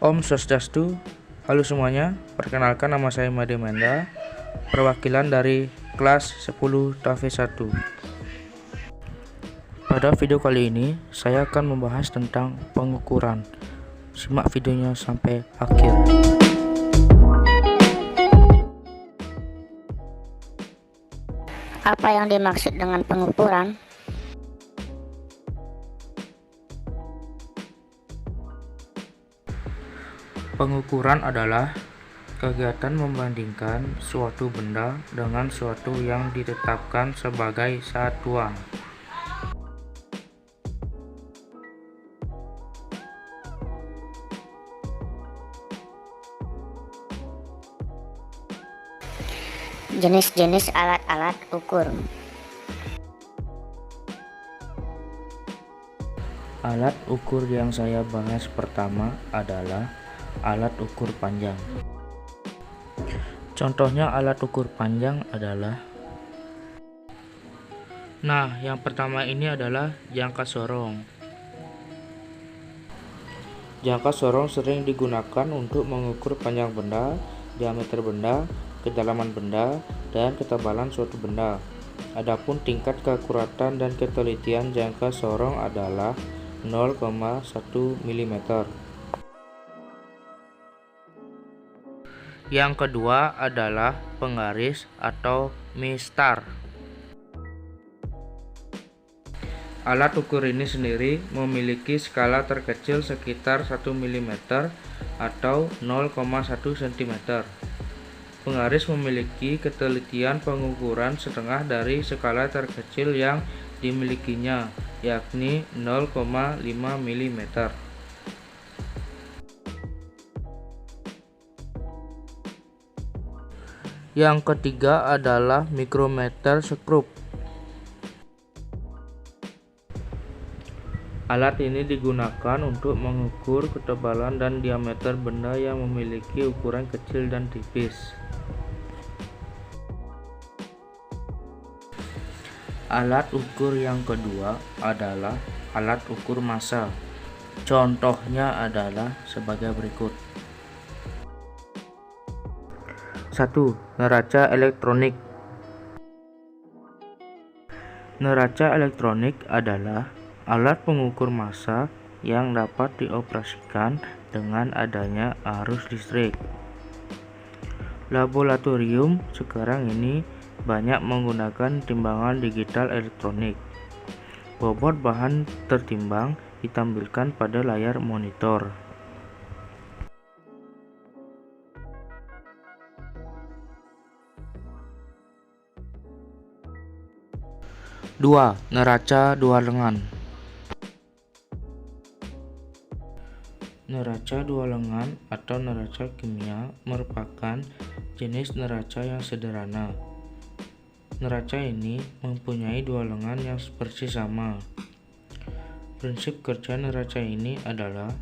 Om Swastiastu, halo semuanya, perkenalkan nama saya Made Menda, perwakilan dari kelas 10 TAFE 1. Pada video kali ini, saya akan membahas tentang pengukuran. Simak videonya sampai akhir. Apa yang dimaksud dengan pengukuran? Pengukuran adalah kegiatan membandingkan suatu benda dengan suatu yang ditetapkan sebagai satuan. Jenis-jenis alat-alat ukur. Alat ukur yang saya bahas pertama adalah alat ukur panjang. Contohnya alat ukur panjang adalah, yang pertama ini adalah jangka sorong. Jangka sorong sering digunakan untuk mengukur panjang benda, diameter benda, kedalaman benda, dan ketebalan suatu benda. Adapun tingkat keakuratan dan ketelitian jangka sorong adalah 0,1 mm. Yang kedua adalah penggaris atau mistar. Alat ukur ini sendiri memiliki skala terkecil sekitar 1 mm atau 0,1 cm. Penggaris memiliki ketelitian pengukuran setengah dari skala terkecil yang dimilikinya, yakni 0,5 mm. Yang ketiga adalah mikrometer skrup. Alat ini digunakan untuk mengukur ketebalan dan diameter benda yang memiliki ukuran kecil dan tipis. Alat ukur yang kedua adalah alat ukur massa. Contohnya adalah sebagai berikut. 1. Neraca elektronik. Neraca elektronik adalah alat pengukur massa yang dapat dioperasikan dengan adanya arus listrik. Laboratorium sekarang ini banyak menggunakan timbangan digital elektronik. Bobot bahan tertimbang ditampilkan pada layar monitor. 2. Neraca dua lengan. Neraca dua lengan atau neraca kimia merupakan jenis neraca yang sederhana. Neraca ini mempunyai dua lengan yang persis sama. Prinsip kerja neraca ini adalah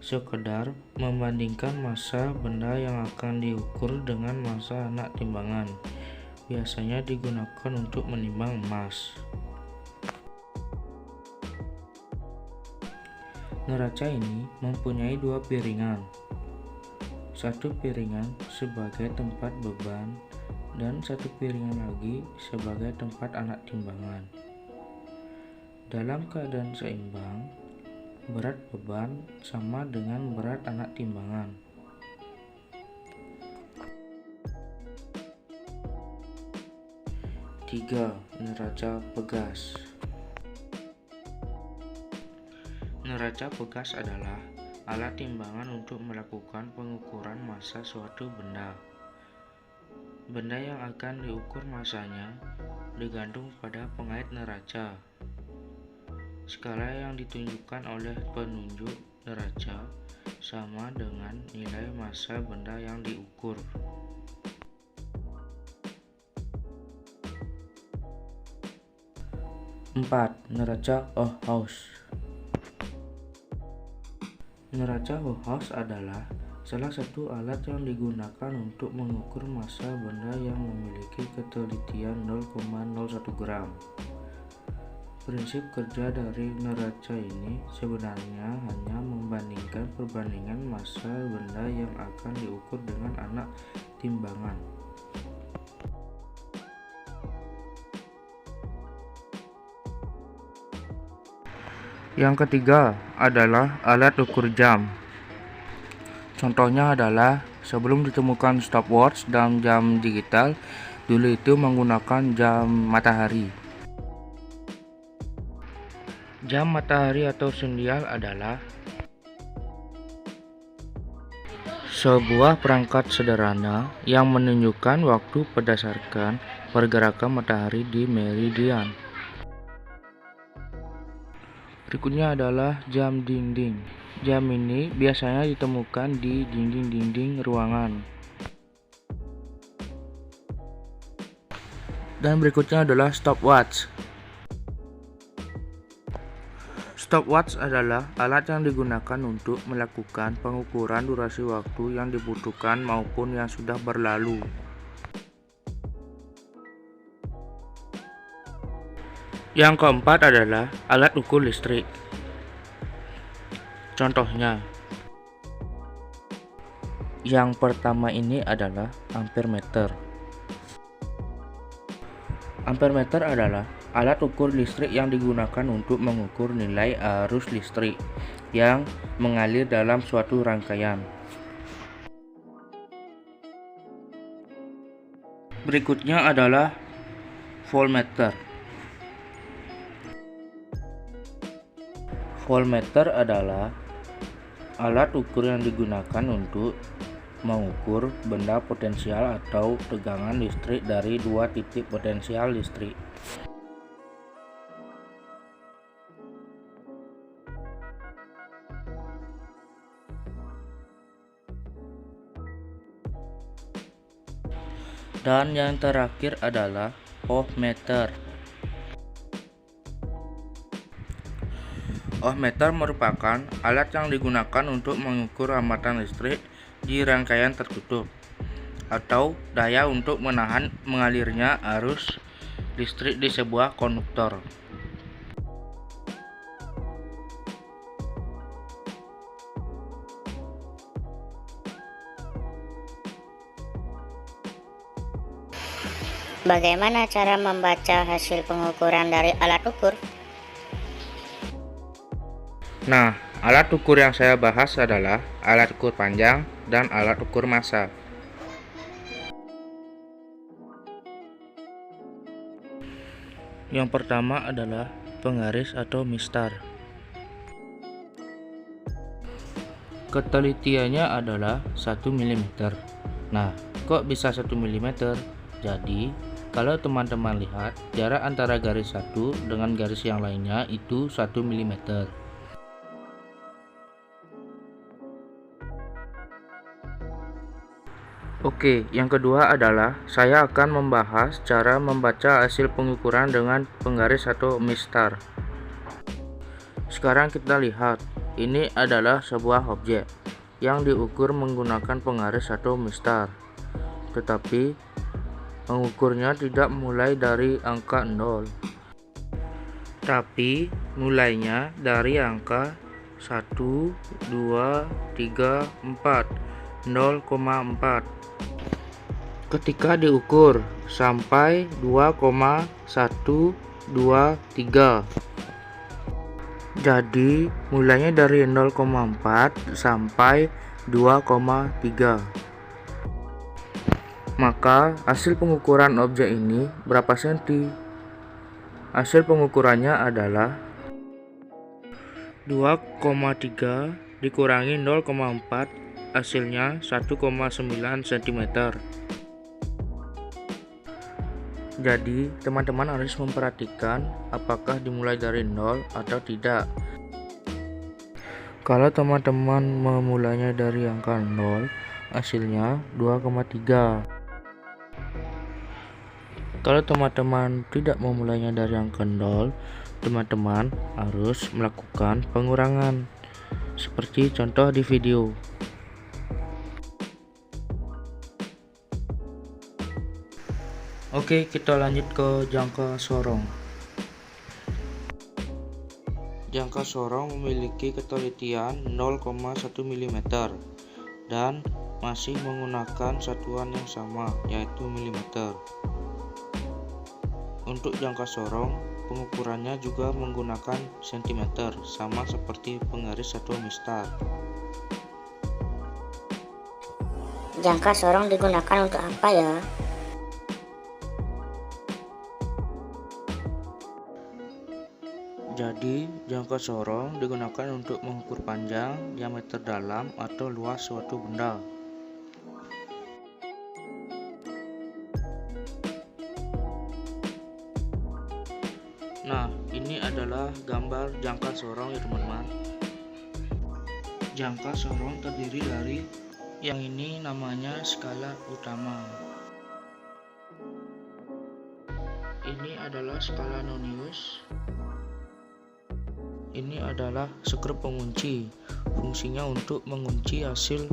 sekedar membandingkan massa benda yang akan diukur dengan massa anak timbangan. Biasanya digunakan untuk menimbang emas. Neraca ini mempunyai dua piringan. Satu piringan sebagai tempat beban dan satu piringan lagi sebagai tempat anak timbangan. Dalam keadaan seimbang, berat beban sama dengan berat anak timbangan. Tiga. Neraca pegas. Neraca pegas adalah alat timbangan untuk melakukan pengukuran massa suatu benda. Benda yang akan diukur massanya digantung pada pengait neraca. Skala yang ditunjukkan oleh penunjuk neraca sama dengan nilai massa benda yang diukur. 4. Neraca Hochhaus. Neraca Hochhaus adalah salah satu alat yang digunakan untuk mengukur massa benda yang memiliki ketelitian 0,01 gram. Prinsip kerja dari neraca ini sebenarnya hanya membandingkan perbandingan massa benda yang akan diukur dengan anak timbangan. Yang ketiga adalah alat ukur jam. Contohnya adalah sebelum ditemukan stopwatch dan jam digital, dulu itu menggunakan jam matahari. Jam matahari atau sundial adalah sebuah perangkat sederhana yang menunjukkan waktu berdasarkan pergerakan matahari di meridian. Berikutnya adalah jam dinding. Jam ini biasanya ditemukan di dinding-dinding ruangan. Dan berikutnya adalah stopwatch. Stopwatch adalah alat yang digunakan untuk melakukan pengukuran durasi waktu yang dibutuhkan maupun yang sudah berlalu. Yang keempat adalah alat ukur listrik. Contohnya, yang pertama ini adalah ampermeter. Ampermeter adalah alat ukur listrik yang digunakan untuk mengukur nilai arus listrik yang mengalir dalam suatu rangkaian. Berikutnya adalah voltmeter. Voltmeter adalah alat ukur yang digunakan untuk mengukur benda potensial atau tegangan listrik dari dua titik potensial listrik. Dan yang terakhir adalah ohmmeter. Ohmmeter merupakan alat yang digunakan untuk mengukur hambatan listrik di rangkaian tertutup atau daya untuk menahan mengalirnya arus listrik di sebuah konduktor. Bagaimana cara membaca hasil pengukuran dari alat ukur? Nah, alat ukur yang saya bahas adalah alat ukur panjang dan alat ukur massa. Yang pertama adalah penggaris atau mistar. Ketelitiannya adalah 1 mm. Nah, kok bisa 1 mm? Jadi, kalau teman-teman lihat, jarak antara garis satu dengan garis yang lainnya itu 1 mm. Oke, yang kedua adalah saya akan membahas cara membaca hasil pengukuran dengan penggaris atau mistar. Sekarang kita lihat, ini adalah sebuah objek yang diukur menggunakan penggaris atau mistar. Tetapi mengukurnya tidak mulai dari angka 0, tapi mulainya dari angka 1, 2, 3, 4, 0,4. Ketika diukur sampai 2,123. Jadi mulainya dari 0,4 sampai 2,3. Maka hasil pengukuran objek ini berapa senti? Hasil pengukurannya adalah 2,3 dikurangi 0,4, hasilnya 1,9 cm. Jadi teman-teman harus memperhatikan apakah dimulai dari 0 atau tidak. Kalau teman-teman memulainya dari angka 0, hasilnya 2,3. Kalau teman-teman tidak memulainya dari angka 0, teman-teman harus melakukan pengurangan seperti contoh di video. Oke, kita lanjut ke jangka sorong. jangka sorong memiliki ketelitian 0,1 mm dan masih menggunakan satuan yang sama, yaitu mm. Untuk jangka sorong, pengukurannya juga menggunakan cm, sama seperti penggaris satuan mistar. Jangka sorong digunakan untuk apa ya? Jadi, jangka sorong digunakan untuk mengukur panjang, diameter dalam, atau luas suatu benda. Nah, ini adalah gambar jangka sorong ya teman-teman. Jangka sorong terdiri dari yang ini namanya skala utama. Ini adalah skala nonius. Ini adalah skrup pengunci, fungsinya untuk mengunci hasil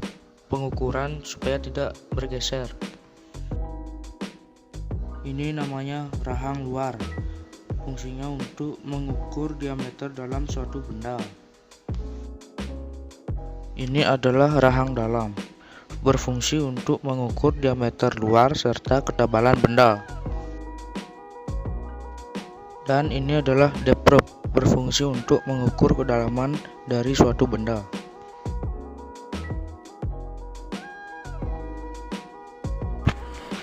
pengukuran supaya tidak bergeser. Ini namanya rahang luar, fungsinya untuk mengukur diameter dalam suatu benda. Ini adalah rahang dalam, berfungsi untuk mengukur diameter luar serta ketebalan benda. Dan ini adalah depth probe, berfungsi untuk mengukur kedalaman dari suatu benda.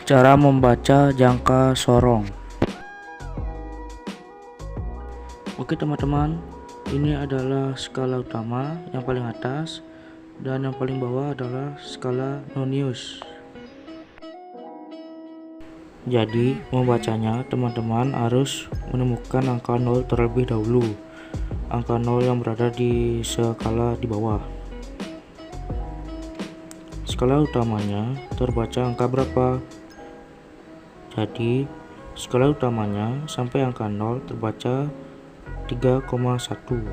Cara membaca jangka sorong. Oke teman-teman, ini adalah skala utama yang paling atas, dan yang paling bawah adalah skala nonius. Jadi, membacanya teman-teman harus menemukan angka 0 terlebih dahulu. Angka 0 yang berada di skala di bawah. Skala utamanya terbaca angka berapa? Jadi, skala utamanya sampai angka 0 terbaca 3,1.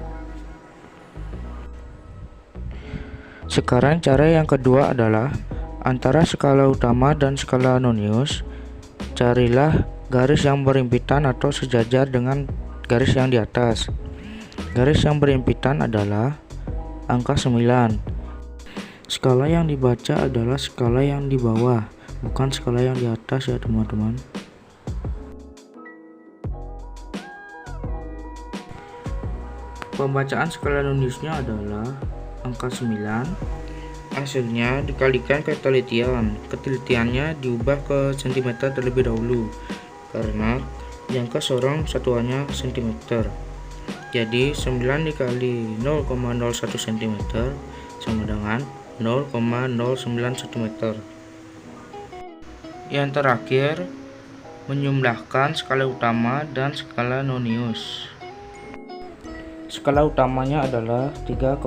Sekarang cara yang kedua adalah antara skala utama dan skala nonius. Carilah garis yang berhimpitan atau sejajar dengan garis yang di atas. Garis yang berhimpitan adalah angka 9. Skala yang dibaca adalah skala yang di bawah, bukan skala yang di atas ya teman-teman. Pembacaan skala noniusnya adalah angka 9. Hasilnya dikalikan ketelitian. Ketelitiannya diubah ke cm terlebih dahulu, karena jangka sorong satuannya cm. Jadi 9 dikali 0,01 cm sama dengan 0,091 cm. Yang terakhir, menjumlahkan skala utama dan skala nonius. Skala utamanya adalah 3,1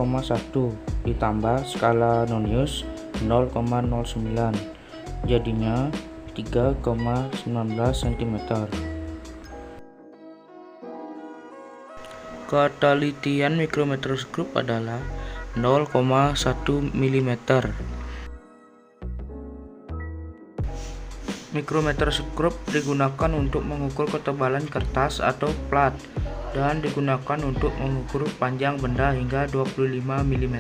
ditambah skala nonius 0,09, jadinya 3,19 cm. Ketelitian mikrometer skrup adalah 0,1 mm. Mikrometer skrup digunakan untuk mengukur ketebalan kertas atau plat, dan digunakan untuk mengukur panjang benda hingga 25 mm.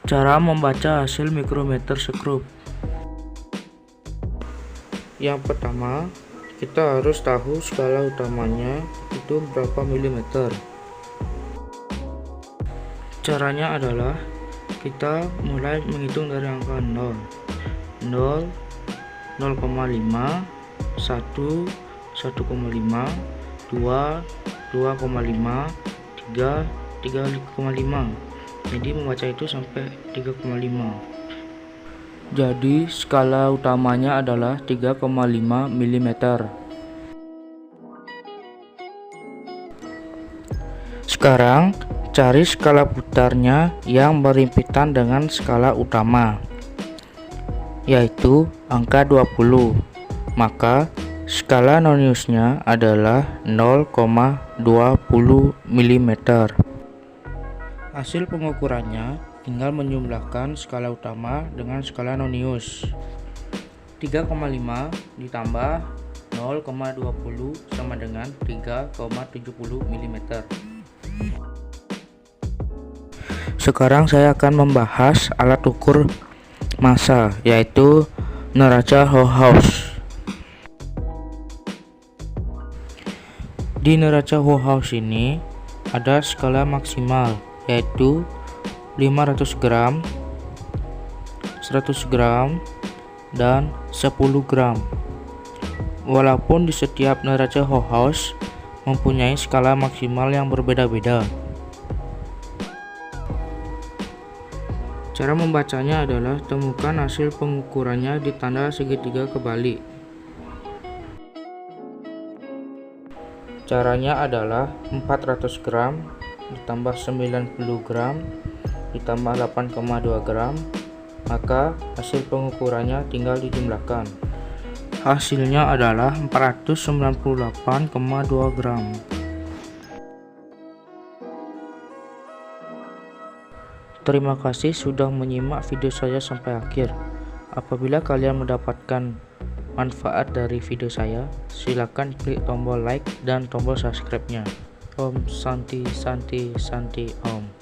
Cara membaca hasil mikrometer skrup. Yang pertama, kita harus tahu skala utamanya itu berapa milimeter. Caranya adalah kita mulai menghitung dari angka 0, 0, 0,5, 1, 1,5, 2, 2,5, 3, 3,5. Jadi membaca itu sampai 3,5. Jadi skala utamanya adalah 3,5 mm. Sekarang cari skala putarnya yang berhimpitan dengan skala utama, yaitu angka 20. Maka skala noniusnya adalah 0,20 mm. Hasil pengukurannya tinggal menjumlahkan skala utama dengan skala nonius. 3,5 ditambah 0,20 sama dengan 3,70 mm. Sekarang saya akan membahas alat ukur massa, yaitu neraca Hochhaus. Di neraca Hochhaus ini ada skala maksimal, yaitu 500 gram, 100 gram, dan 10 gram. Walaupun di setiap neraca Hochhaus mempunyai skala maksimal yang berbeda-beda. Cara membacanya adalah temukan hasil pengukurannya di tanda segitiga kebalik. Caranya adalah 400 gram ditambah 90 gram ditambah 8,2 gram, maka hasil pengukurannya tinggal dijumlahkan. Hasilnya adalah 498,2 gram. Terima kasih sudah menyimak video saya sampai akhir. Apabila kalian mendapatkan manfaat dari video saya, silakan klik tombol like dan tombol subscribe-nya. Om Santi Santi Santi Om.